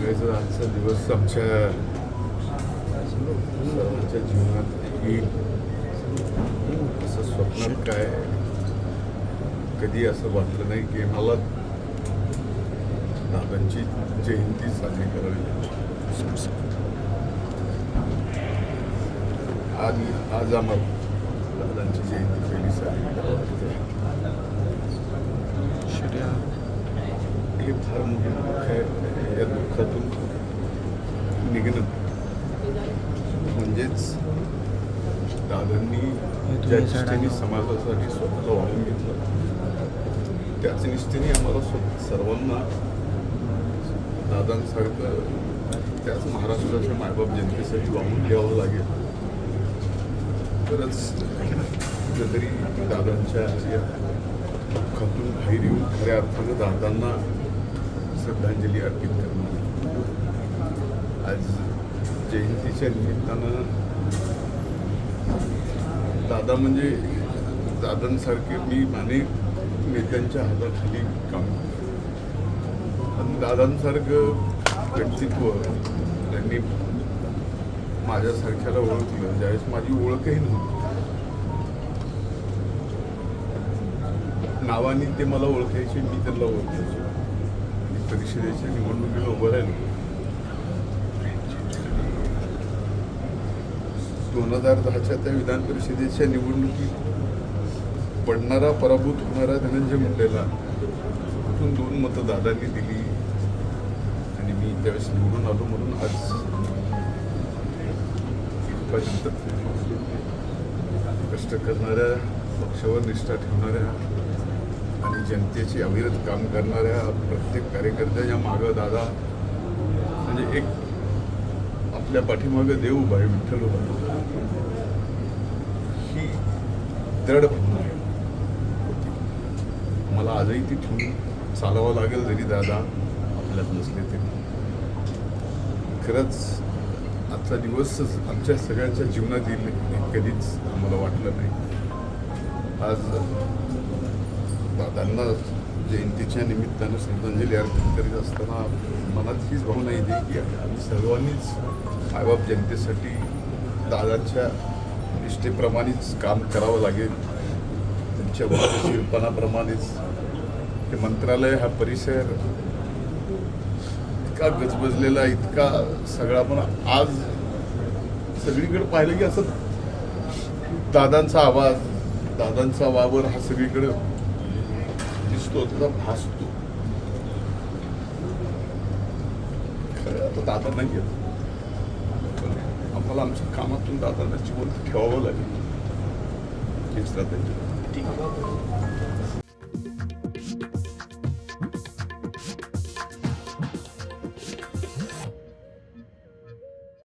सांगायचं आजचा दिवस आमच्या सर्वांच्या जीवनात येईल असं स्वप्नात काय कधी असं वाटलं नाही की मला दादांची जयंती साजरी करावी. आज आम्हाला दादांची जयंती पहिली साजरी करावी. हे फार मोठं दुःख आहे. या दुःखातून निघणं म्हणजेच दादांनी ज्या निष्ठेने समाजासाठी स्वतःला वाहून घेतलं त्याच निष्ठेने आम्हाला सर्वांना दादांसारखं त्याच महाराष्ट्राच्या मायबाप जनतेसाठी वाहून घ्यावं लागेल. तरच कुठेतरी दादांच्या या दुःखातून बाहेर येऊन खऱ्या अर्थानं दादांना श्रद्धांजली अर्पित करणार. आज जयंतीच्या निमित्तानं दादा म्हणजे दादांसारखे मी अनेक नेत्यांच्या हाताखाली काम पण दादांसारखं व्यक्तित्व त्यांनी माझ्यासारख्याला ओळखलं ज्यावेळेस माझी ओळखही नव्हती. नावाने ते मला ओळखायचे, मी त्यांना ओळखायचो. परिषदेच्या निवडणुकीला उभं राहिलो. 2010च्या त्या विधान परिषदेच्या निवडणुकीत पडणारा पराभूत होणारा धनंजय मुंडेला तिथून 2 मतं दादांनी दिली आणि मी त्यावेळेस निवडून आलो. म्हणून आज इथपर्यंत कष्ट करणाऱ्या, पक्षावर निष्ठा ठेवणाऱ्या आणि जनतेचे अविरत काम करणाऱ्या प्रत्येक कार्यकर्त्याच्या मागं दादा म्हणजे एक आपल्या पाठीमागं देव उभा आहे, विठ्ठल उभा आहे. ही दृढ भावना आहे. मला आजही ती ठेवून चालावं लागेल जरी दादा आपल्यात नसले तरी. खरंच आजचा दिवसच आमच्या सगळ्यांच्या जीवनात येईल हे कधीच आम्हाला वाटलं नाही. आज दादांना जयंतीच्या निमित्तानं श्रद्धांजली अर्पित करीत असताना मनात हीच भावना येते की आम्ही सर्वांनीच मायबाप जनतेसाठी दादांच्या निष्ठेप्रमाणेच काम करावं लागेल. त्यांच्या वक्तशीरपणाप्रमाणेच हे मंत्रालय, हा परिसर इतका गजबजलेला, इतका सगळा, पण आज सगळीकडे पाहिलं की असं दादांचा आवाज, दादांचा वावर हा सगळीकडे दिसतो, त्याचा भासतो. खरं आता दादा नाही येत, पण आम्हाला आमच्या कामातून दादांना जिवंत ठेवावं लागेल. हेच दादांची. ठीक आहे.